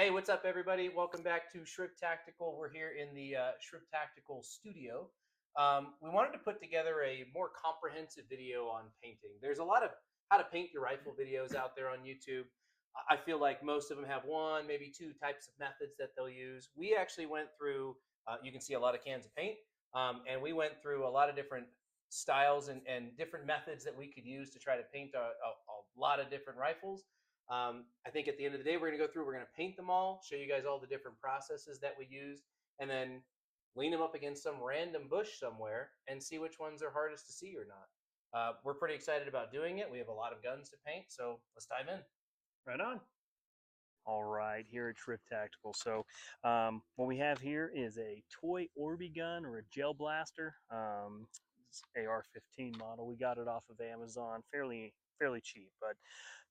Hey, what's up, everybody? Welcome back to Shrimp Tactical. We're here in the Shrimp Tactical studio. We wanted to put together a more comprehensive video on painting. There's a lot of how to paint your rifle videos out there on YouTube. I feel like most of them have one, maybe two types of methods that they'll use. We actually went through, you can see a lot of cans of paint, and we went through a lot of different styles and different methods that we could use to try to paint a lot of different rifles. I think at the end of the day, we're going to go through, we're going to paint them all, show you guys all the different processes that we used, and then lean them up against some random bush somewhere and see which ones are hardest to see or not. We're pretty excited about doing it. We have a lot of guns to paint, so let's dive in. Right on. All right, here at Shrimp Tactical. So what we have here is a toy Orby gun or a gel blaster. AR-15 model. We got it off of Amazon, fairly cheap, but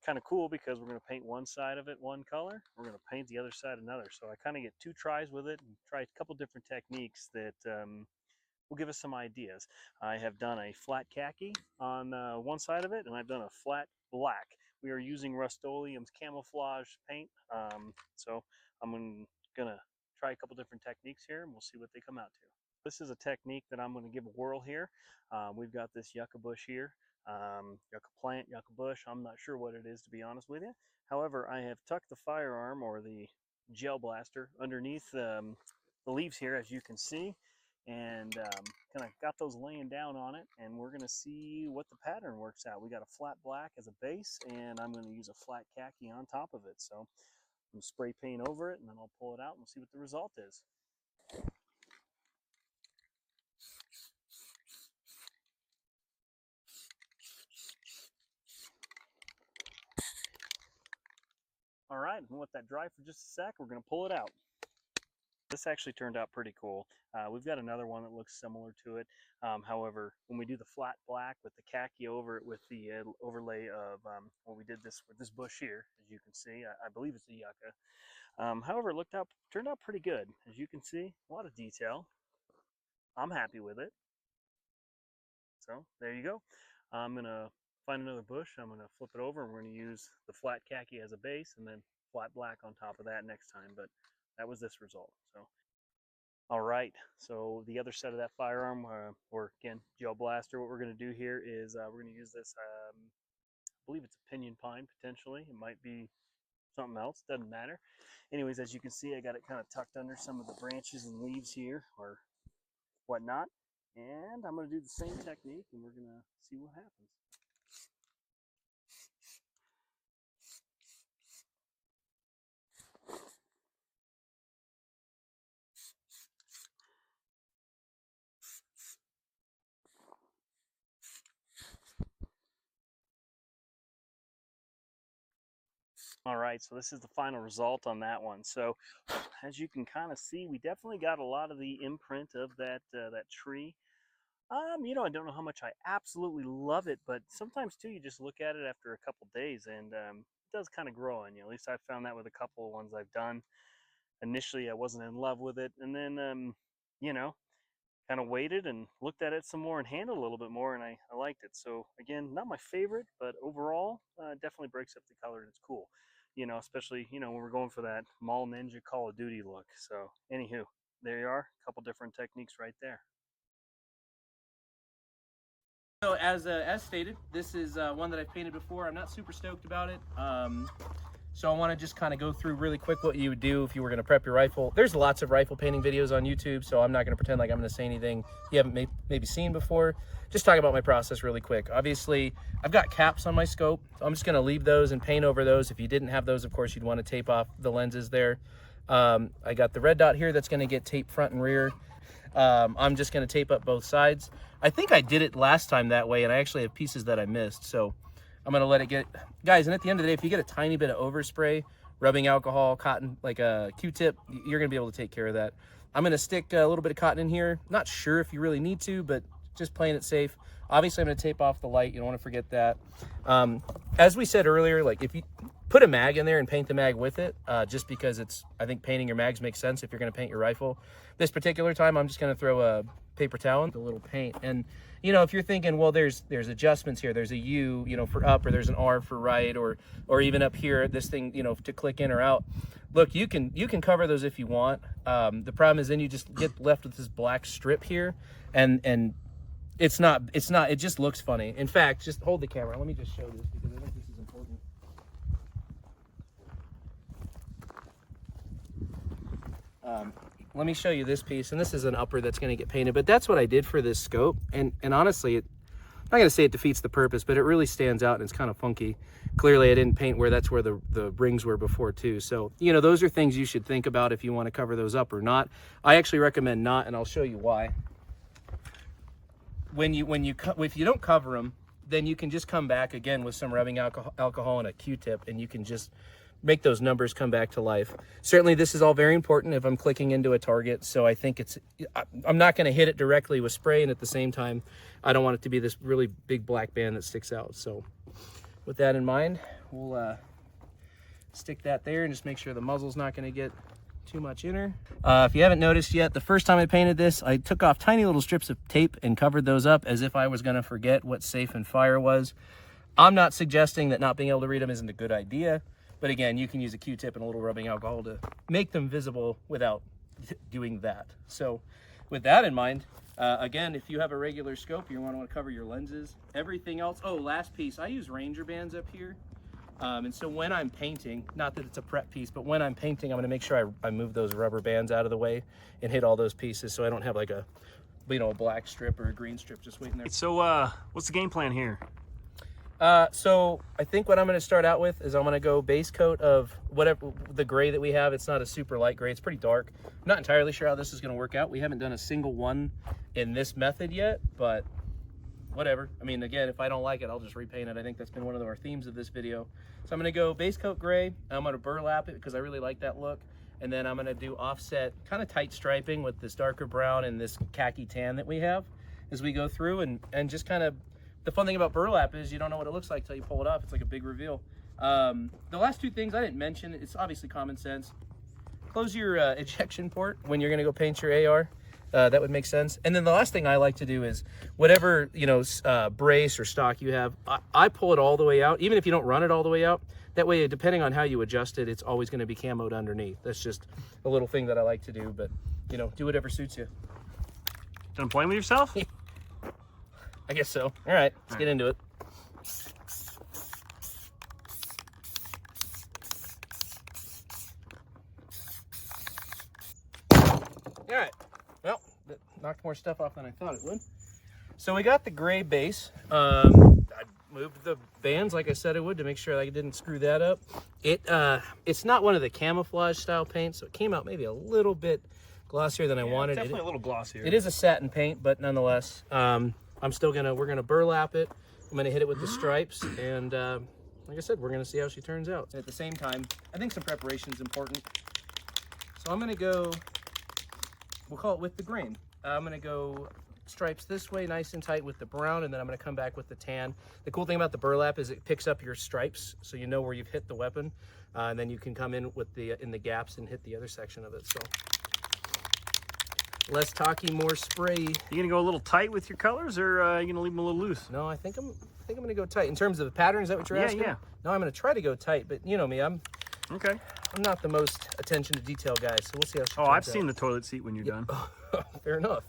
kind of cool because we're going to paint one side of it one color. We're going to paint the other side another. So I kind of get two tries with it and try a couple different techniques that will give us some ideas. I have done a flat khaki on one side of it, and I've done a flat black. We are using Rust-Oleum's Camouflage paint, so I'm gonna try a couple different techniques here, and we'll see what they come out to. This is a technique that I'm going to give a whirl here. We've got this yucca bush here, yucca plant, yucca bush. I'm not sure what it is, to be honest with you. However, I have tucked the firearm or the gel blaster underneath the leaves here, as you can see, and kind of got those laying down on it, and we're going to see what the pattern works out. We got a flat black as a base, and I'm going to use a flat khaki on top of it. So I'm going to spray paint over it, and then I'll pull it out and we'll see what the result is. All right, and let that dry for just a sec. We're going to pull it out. This actually turned out pretty cool. We've got another one that looks similar to it. However, when we do the flat black with the khaki over it with the overlay of what we did this with this bush here, as you can see, I believe it's a yucca. However, it turned out pretty good. As you can see, a lot of detail. I'm happy with it. So there you go. I'm gonna find another bush. I'm gonna flip it over, and we're gonna use the flat khaki as a base, and then flat black on top of that next time. But that was this result. So, all right. So the other side of that firearm, or again, gel blaster. What we're going to do here is we're going to use this. I believe it's a pinyon pine potentially. It might be something else. Doesn't matter. Anyways, as you can see, I got it kind of tucked under some of the branches and leaves here, or whatnot. And I'm going to do the same technique, and we're going to see what happens. All right, so this is the final result on that one. So as you can kind of see, we definitely got a lot of the imprint of that tree. I don't know how much I absolutely love it, but sometimes too, you just look at it after a couple days, and it does kind of grow on you. At least I've found that with a couple of ones I've done. Initially, I wasn't in love with it, and then kind of waited and looked at it some more and handled a little bit more, and I liked it. So again, not my favorite, but overall, definitely breaks up the color, and it's cool. Especially when we're going for that mall ninja Call of Duty look. So anywho, there you are, a couple different techniques right there. So as stated, this is one that I've painted before. I'm not super stoked about it. So I want to just kind of go through really quick what you would do if you were going to prep your rifle. There's lots of rifle painting videos on YouTube, so I'm not going to pretend like I'm going to say anything you haven't maybe seen before. Just talk about my process really quick. Obviously, I've got caps on my scope. So I'm just going to leave those and paint over those. If you didn't have those, of course, you'd want to tape off the lenses there. I got the red dot here that's going to get taped front and rear. I'm just going to tape up both sides. I think I did it last time that way, and I actually have pieces that I missed, so I'm going to let it get, guys, and at the end of the day, if you get a tiny bit of overspray, rubbing alcohol, cotton, like a Q-tip, you're going to be able to take care of that. I'm going to stick a little bit of cotton in here. Not sure if you really need to, but just playing it safe. Obviously, I'm going to tape off the light. You don't want to forget that. As we said earlier, like if you put a mag in there and paint the mag with it, just because I think painting your mags makes sense if you're going to paint your rifle. This particular time, I'm just going to throw a paper towel and a little paint. And you know, if you're thinking, well, there's adjustments here, there's a U, you know, for up, or there's an R for right, or even up here, this thing, you know, to click in or out. Look, you can cover those if you want. The problem is then you just get left with this black strip here, and it just looks funny. In fact, just hold the camera. Let me just show this because I think this is important. Let me show you this piece, and this is an upper that's going to get painted, but that's what I did for this scope. And honestly, I'm not going to say it defeats the purpose, but it really stands out and it's kind of funky. Clearly I didn't paint where that's where the rings were before too. So, you know, those are things you should think about if you want to cover those up or not. I actually recommend not, and I'll show you why. If you don't cover them, then you can just come back again with some rubbing alcohol and a Q-tip, and you can just make those numbers come back to life. Certainly this is all very important if I'm clicking into a target, so I think I'm not going to hit it directly with spray, and at the same time I don't want it to be this really big black band that sticks out. So with that in mind, we'll stick that there and just make sure the muzzle's not going to get too much inner. If you haven't noticed yet, the first time I painted this, I took off tiny little strips of tape and covered those up as if I was going to forget what safe and fire was. I'm not suggesting that not being able to read them isn't a good idea, but again, you can use a Q-tip and a little rubbing alcohol to make them visible without doing that. So with that in mind, again, if you have a regular scope, you want to cover your lenses, everything else. Oh, last piece, I use Ranger bands up here. And so when I'm painting, not that it's a prep piece, but when I'm painting, I'm going to make sure I move those rubber bands out of the way and hit all those pieces so I don't have like a, you know, a black strip or a green strip just waiting there. So what's the game plan here? So I think what I'm going to start out with is I'm going to go base coat of whatever the gray that we have. It's not a super light gray. It's pretty dark. I'm not entirely sure how this is going to work out. We haven't done a single one in this method yet, but whatever. I mean, again, if I don't like it, I'll just repaint it. I think that's been one of our themes of this video. So I'm going to go base coat gray. I'm going to burlap it because I really like that look. And then I'm going to do offset kind of tight striping with this darker brown and this khaki tan that we have as we go through, and just kind of, the fun thing about burlap is you don't know what it looks like till you pull it off. It's like a big reveal. The last two things I didn't mention, it's obviously common sense. Close your ejection port when you're going to go paint your AR. That would make sense. And then the last thing I like to do is whatever, you know, brace or stock you have, I pull it all the way out, even if you don't run it all the way out. That way, depending on how you adjust it, it's always going to be camoed underneath. That's just a little thing that I like to do, but, you know, do whatever suits you. Done playing with yourself? I guess so. All right, let's get into it. All right, well, that knocked more stuff off than I thought it would. So we got the gray base. I moved the bands like I said I would to make sure I didn't screw that up. It's not one of the camouflage style paints, so it came out maybe a little bit glossier than I wanted. Definitely a little glossier. It is a satin paint, but nonetheless, we're gonna burlap it. I'm gonna hit it with the stripes, and like I said, we're gonna see how she turns out. At the same time, I think some preparation is important. So I'm gonna go, we'll call it with the grain. I'm gonna go stripes this way, nice and tight with the brown, and then I'm gonna come back with the tan. The cool thing about the burlap is it picks up your stripes, so you know where you've hit the weapon, and then you can come in with in the gaps and hit the other section of it. So less talky, more spray. You gonna go a little tight with your colors, or are you gonna leave them a little loose? No, I think I'm gonna go tight. In terms of the pattern, is that what you're asking? Yeah. No, I'm gonna try to go tight, but you know me, I'm not the most attention to detail guy, so we'll see how she turns out. I've seen the toilet seat when you're done. Fair enough.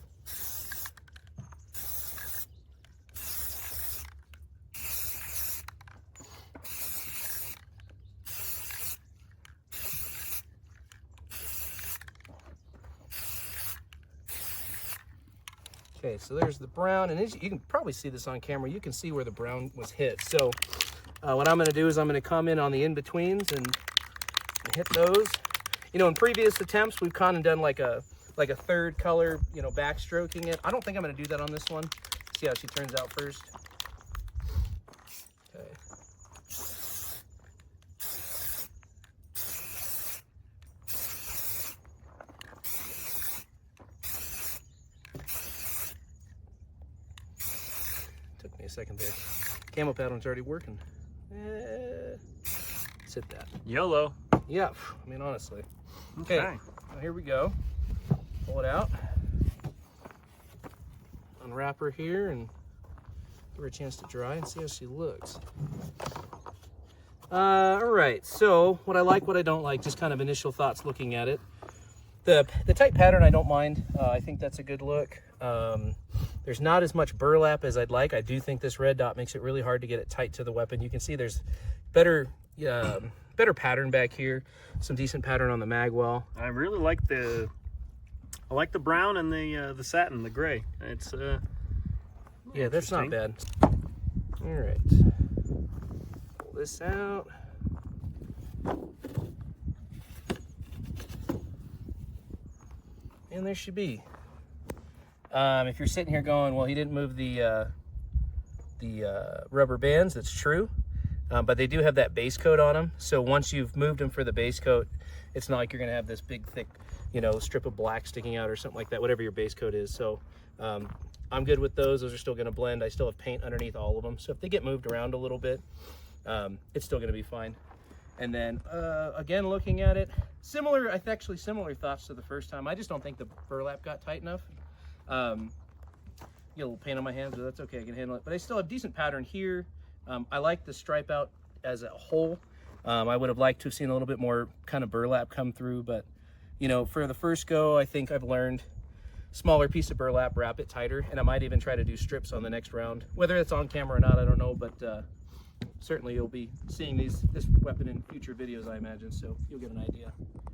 Okay, so there's the brown, and you can probably see this on camera. You can see where the brown was hit. So what I'm gonna do is I'm gonna come in on the in-betweens and hit those. You know, in previous attempts, we've kind of done like a third color, you know, backstroking it. I don't think I'm gonna do that on this one. See how she turns out first. Okay. Took me a second there. Camo pattern's already working. Let's hit that. YOLO. Yeah, I mean, honestly. Okay, now here we go. Pull it out. unwrap her here and give her a chance to dry and see how she looks. All right, so what I like, what I don't like, just kind of initial thoughts looking at it. The tight pattern I don't mind. I think that's a good look. There's not as much burlap as I'd like. I do think this red dot makes it really hard to get it tight to the weapon. You can see there's better pattern back here, some decent pattern on the mag well. I really like the brown and the satin, the gray. It's yeah, that's not bad. All right, pull this out. And there she be. If you're sitting here going, well, he didn't move the rubber bands, that's true. But they do have that base coat on them. So once you've moved them for the base coat, it's not like you're gonna have this big, thick, strip of black sticking out or something like that, whatever your base coat is. So I'm good with those. Those are still gonna blend. I still have paint underneath all of them. So if they get moved around a little bit, it's still gonna be fine. And then again, looking at it, similar thoughts to the first time. I just don't think the burlap got tight enough. Get a little paint on my hands, but that's okay, I can handle it. But I still have decent pattern here. I like the stripe out as a whole. I would have liked to have seen a little bit more kind of burlap come through, but for the first go, I think I've learned smaller piece of burlap, wrap it tighter, and I might even try to do strips on the next round. Whether it's on camera or not, I don't know, but certainly you'll be seeing this weapon in future videos, I imagine, so you'll get an idea.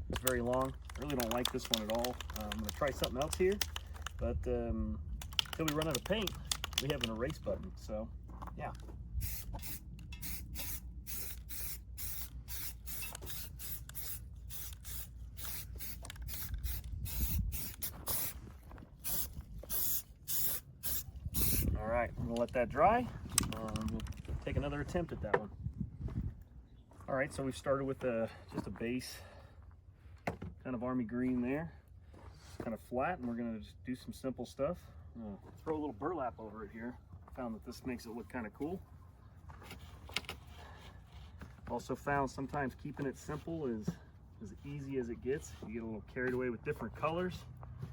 It's very long. I really don't like this one at all. I'm gonna try something else here, but until we run out of paint, we have an erase button, so yeah. All right, I'm gonna let that dry. We'll take another attempt at that one. All right, so we've started with just a base kind of army green there. It's kind of flat, and we're gonna just do some simple stuff. Throw a little burlap over it here. Found that this makes it look kind of cool. Also found sometimes keeping it simple is as easy as it gets. You get a little carried away with different colors,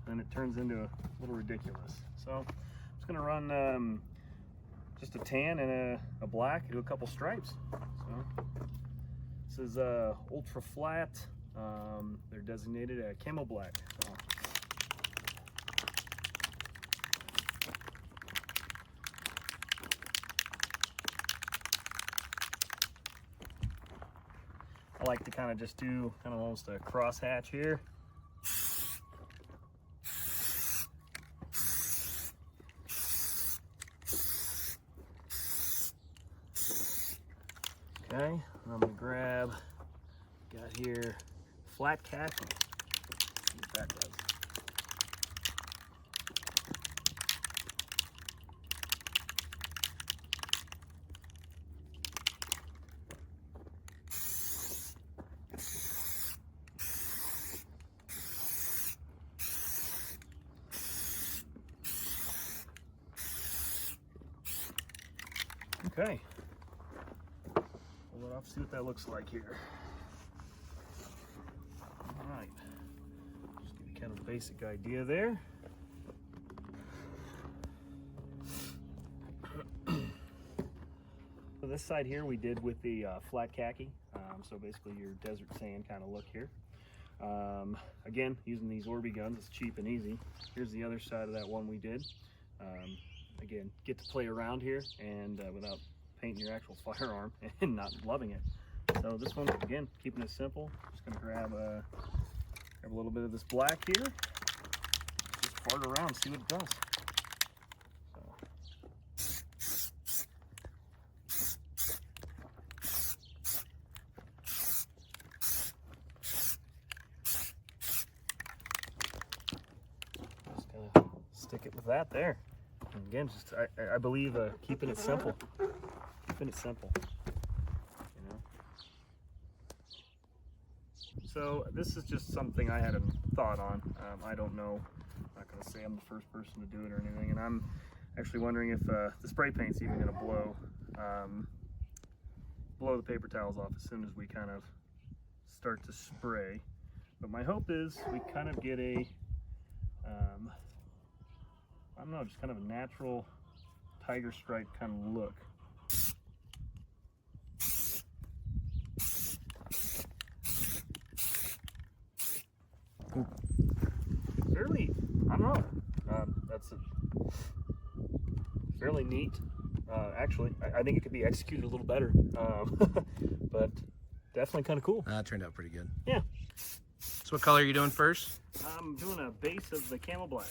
then it turns into a little ridiculous. So I'm just gonna run just a tan and a black, do a couple stripes. So this is ultra flat. They're designated a camo black. So. I like to kind of just do kind of almost a cross hatch here. Okay, I'm gonna grab, got here, flat khaki. See what that does. Okay. Pull it off, see what that looks like here. All right. Just give you kind of a basic idea there. So this side here we did with the flat khaki. So basically your desert sand kind of look here. Again, using these Orby guns, it's cheap and easy. Here's the other side of that one we did. Again, get to play around here and without painting your actual firearm and not loving it. So this one, again, keeping it simple. Just gonna grab a little bit of this black here. Just fart around, see what it does. Just gonna stick it with that there. And again, just I believe keeping it simple. Keeping it simple. You know. So this is just something I had a thought on. I don't know. I'm not gonna say I'm the first person to do it or anything. And I'm actually wondering if the spray paint's even gonna blow the paper towels off as soon as we kind of start to spray. But my hope is we kind of get a don't know, just kind of a natural tiger stripe kind of look. Fairly, I don't know, that's fairly neat. Actually, I think it could be executed a little better, but definitely kind of cool. That turned out pretty good. Yeah. So what color are you doing first? I'm doing a base of the Camo black.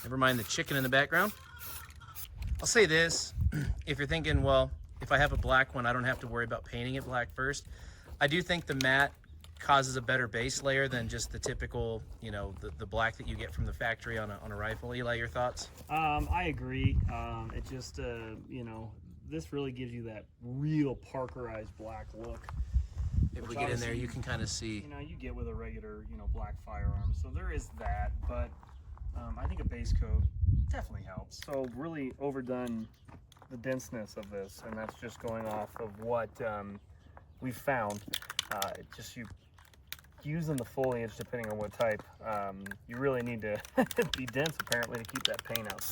Never mind the chicken in the background. I'll say this, if you're thinking, well, if I have a black one, I don't have to worry about painting it black first. I do think the matte causes a better base layer than just the typical, you know, the black that you get from the factory on a rifle. Eli, your thoughts? I agree. It just, you know, this really gives you that real Parkerized black look. If we get in there, you can kind of see. You know, you get with a regular, you know, black firearm. So there is that, but I think a base coat definitely helps. So really overdone the denseness of this, and that's just going off of what we've found. Just you using the foliage, depending on what type, you really need to be dense apparently to keep that paint out.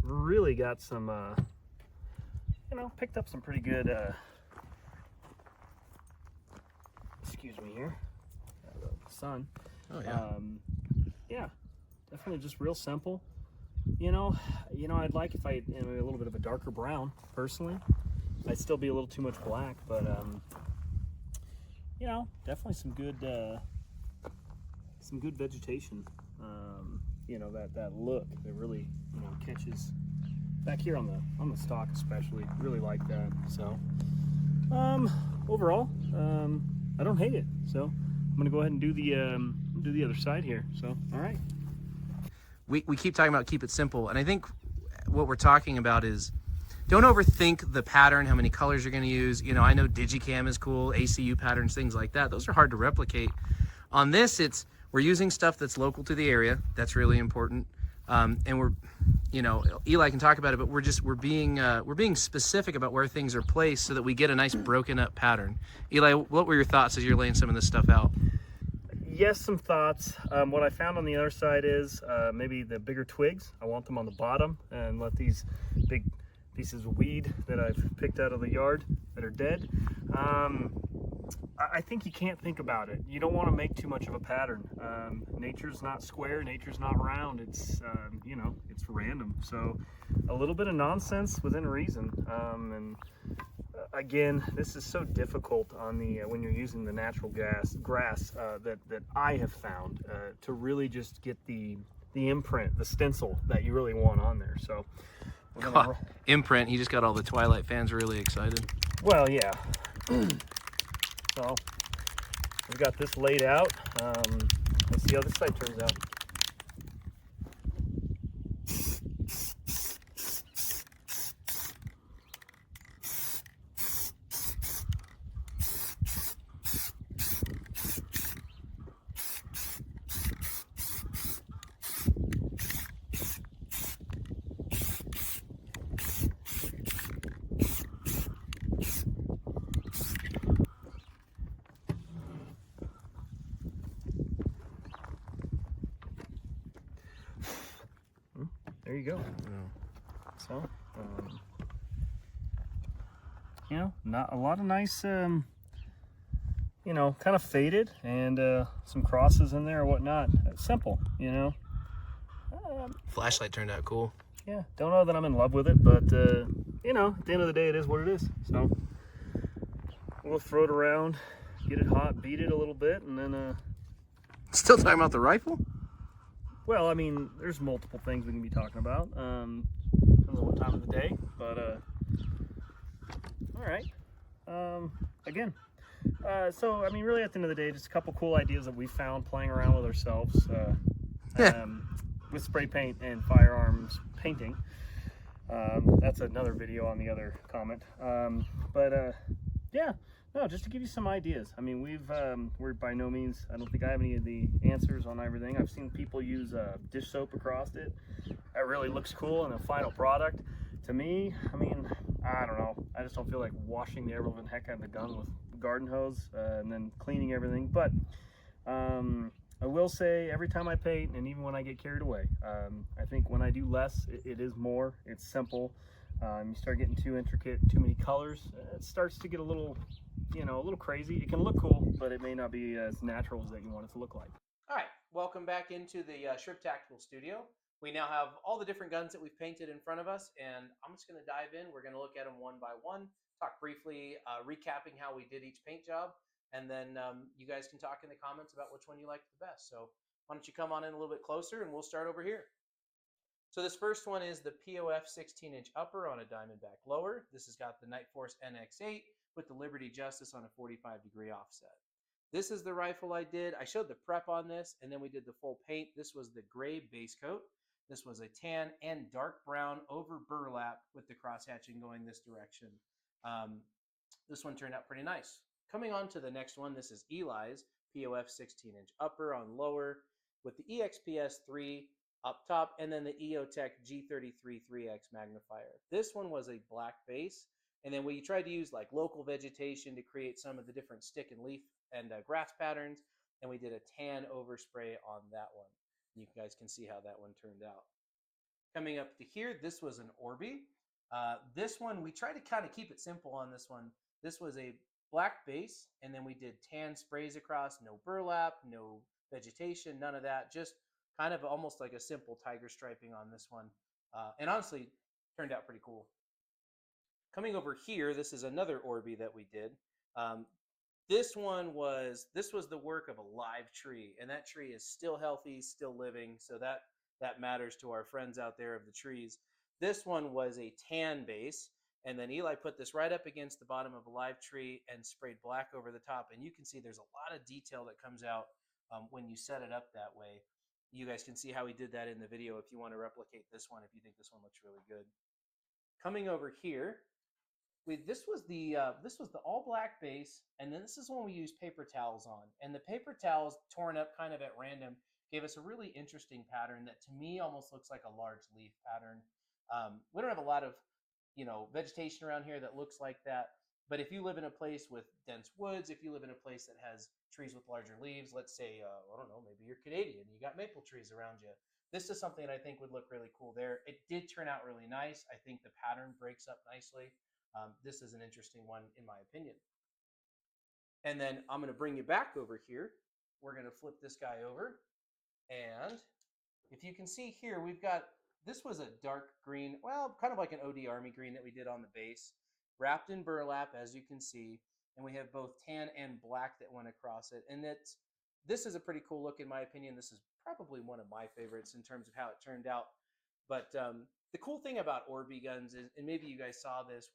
Really got some, you know, picked up some pretty good, excuse me here, sun. Oh yeah. Yeah, definitely just real simple. You know, I'd like if I had a little bit of a darker brown, personally. I'd still be a little too much black, but, you know, definitely some good vegetation. You know, that look that really, you know, catches back here on the stock, especially. Really like that. So overall, I don't hate it. So I'm gonna go ahead and do the other side here. So all right. We keep talking about keep it simple, and I think what we're talking about is don't overthink the pattern, how many colors you're going to use. You know, I know Digicam is cool, ACU patterns, things like that. Those are hard to replicate. On this, we're using stuff that's local to the area. That's really important. And we're, you know, Eli can talk about it, but we're being specific about where things are placed so that we get a nice broken up pattern. Eli, what were your thoughts as you're laying some of this stuff out? Yes, some thoughts. What I found on the other side is maybe the bigger twigs. I want them on the bottom and let these big pieces of weed that I've picked out of the yard that are dead. I think you can't think about it. You don't want to make too much of a pattern. Nature's not square, nature's not round. It's, you know, it's random. So a little bit of nonsense within reason. And again, this is so difficult on the when you're using the natural grass that I have found to really just get the imprint, the stencil that you really want on there. So imprint, he just got all the Twilight fans really excited. Well, yeah. So we've got this laid out. Let's see how this side turns out. There you go. So, you know, not a lot of nice, you know, kind of faded and some crosses in there or whatnot. Simple, you know. Flashlight turned out cool. Yeah, don't know that I'm in love with it, but you know, at the end of the day, it is what it is. So we'll throw it around, get it hot, beat it a little bit, and then. Still talking about the rifle? Well, I mean, there's multiple things we can be talking about. I don't know what time of the day, but all right. Again, so I mean, really, at the end of the day, just a couple cool ideas that we found playing around with ourselves with spray paint and firearms painting. That's another video on the other comment. Yeah, no, just to give you some ideas. I mean, we're by no means, I don't think I have any of the answers on everything. I've seen people use dish soap across it. That really looks cool in a final product. To me, I mean, I don't know. I just don't feel like washing the ever-living heck out of the gun with garden hose and then cleaning everything. But I will say every time I paint, and even when I get carried away, I think when I do less, it is more. It's simple. You start getting too intricate, too many colors, it starts to get a little, a little crazy. It can look cool, but it may not be as natural as that you want it to look like. All right, welcome back into the Shrimp Tactical Studio. We now have all the different guns that we've painted in front of us, and I'm just going to dive in. We're going to look at them one by one, talk briefly, recapping how we did each paint job, and then you guys can talk in the comments about which one you liked the best. So why don't you come on in a little bit closer, and we'll start over here. So this first one is the POF 16-inch upper on a Diamondback lower. This has got the Night Force NX8 with the Liberty Justice on a 45-degree offset. This is the rifle I did. I showed the prep on this, and then we did the full paint. This was the gray base coat. This was a tan and dark brown over burlap with the cross-hatching going this direction. This one turned out pretty nice. Coming on to the next one, this is Eli's POF 16-inch upper on lower with the EXPS 3 up top, and then the EOTech G33 3X magnifier. This one was a black base, and then we tried to use like local vegetation to create some of the different stick and leaf and grass patterns, and we did a tan overspray on that one. You guys can see how that one turned out. Coming up to here, this was an Orby. This one, we tried to kind of keep it simple on this one. This was a black base, and then we did tan sprays across, no burlap, no vegetation, none of that, just kind of almost like a simple tiger striping on this one. And honestly, turned out pretty cool. Coming over here, this is another Orby that we did. This was the work of a live tree, and that tree is still healthy, still living, so that matters to our friends out there of the trees. This one was a tan base, and then Eli put this right up against the bottom of a live tree and sprayed black over the top, and you can see there's a lot of detail that comes out when you set it up that way. You guys can see how he did that in the video if you want to replicate this one, if you think this one looks really good. Coming over here, this was the all black base, and then this is when we used paper towels on, and the paper towels torn up kind of at random gave us a really interesting pattern that to me almost looks like a large leaf pattern. We don't have a lot of vegetation around here that looks like that, but if you live in a place with dense woods, if you live in a place that has trees with larger leaves, let's say I don't know, maybe you're Canadian, you got maple trees around you, this is something I think would look really cool there. It did turn out really nice. I think the pattern breaks up nicely. This is an interesting one in my opinion. And then I'm going to bring you back over here. We're going to flip this guy over, and if you can see here, we've got, this was a dark green, well, kind of like an OD Army green that we did on the base, wrapped in burlap, as you can see, and we have both tan and black that went across it. And this is a pretty cool look in my opinion. This is probably one of my favorites in terms of how it turned out. But the cool thing about Orby guns is, and maybe you guys saw this,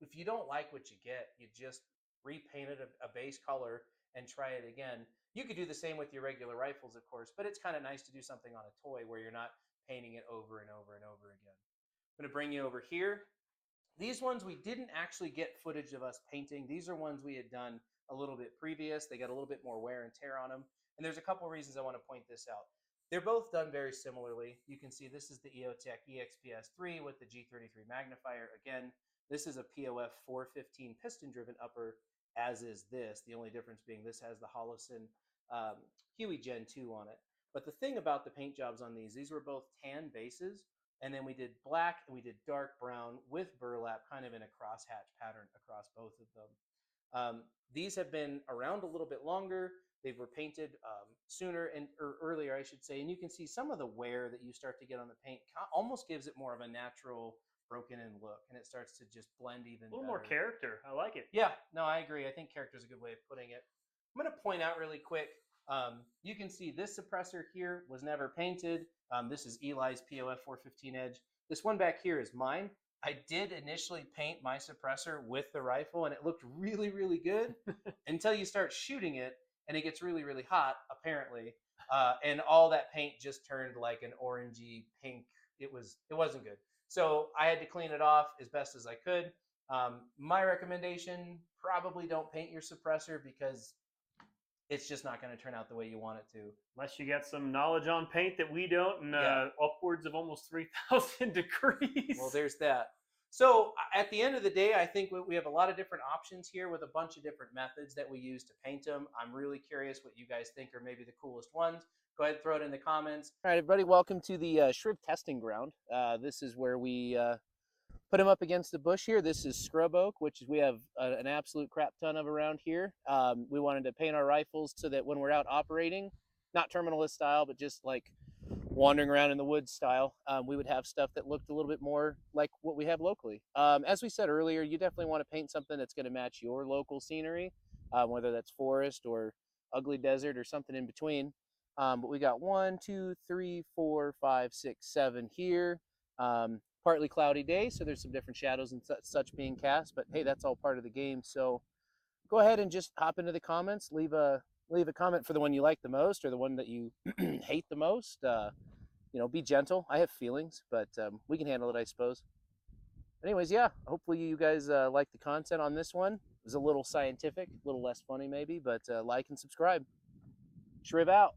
if you don't like what you get, you just repaint it a base color and try it again. You could do the same with your regular rifles, of course, but it's kind of nice to do something on a toy where you're not painting it over and over and over again. I'm going to bring you over here. These ones we didn't actually get footage of us painting. These are ones we had done a little bit previous. They got a little bit more wear and tear on them. And there's a couple reasons I want to point this out. They're both done very similarly. You can see this is the EOTech EXPS 3 with the G33 magnifier. Again, this is a POF 415 piston-driven upper, as is this. The only difference being this has the Holosun Huey Gen 2 on it. But the thing about the paint jobs on these were both tan bases, and then we did black and we did dark brown with burlap kind of in a crosshatch pattern across both of them. These have been around a little bit longer. They were painted sooner or earlier, I should say, and you can see some of the wear that you start to get on the paint almost gives it more of a natural broken in look, and it starts to just blend even better. A little more character. I like it. Yeah, no, I agree. I think character is a good way of putting it. I'm going to point out really quick, you can see this suppressor here was never painted. This is Eli's POF 415 Edge. This one back here is mine. I did initially paint my suppressor with the rifle, and it looked really, really good until you start shooting it, and it gets really, really hot, apparently, and all that paint just turned like an orangey pink. It wasn't good. So I had to clean it off as best as I could. My recommendation, probably don't paint your suppressor because it's just not going to turn out the way you want it to. Unless you got some knowledge on paint that we don't, and Yeah. upwards of almost 3,000 degrees. Well, there's that. So at the end of the day, I think we have a lot of different options here with a bunch of different methods that we use to paint them. I'm really curious what you guys think are maybe the coolest ones. Go ahead and throw it in the comments. All right, everybody, welcome to the shrimp testing ground. This is where we put them up against the bush here. This is scrub oak, which we have an absolute crap ton of around here. We wanted to paint our rifles so that when we're out operating, not terminalist style, but just like wandering around in the woods style, we would have stuff that looked a little bit more like what we have locally. As we said earlier, you definitely want to paint something that's going to match your local scenery, whether that's forest or ugly desert or something in between. But we got 1, 2, 3, 4, 5, 6, 7 here. Partly cloudy day, so there's some different shadows and such being cast, but hey, that's all part of the game. So go ahead and just hop into the comments, leave a comment for the one you like the most or the one that you hate the most. You know, be gentle. I have feelings, but we can handle it, I suppose. Anyways, yeah, hopefully you guys like the content on this one. It was a little scientific, a little less funny maybe, but like and subscribe. Shriv out.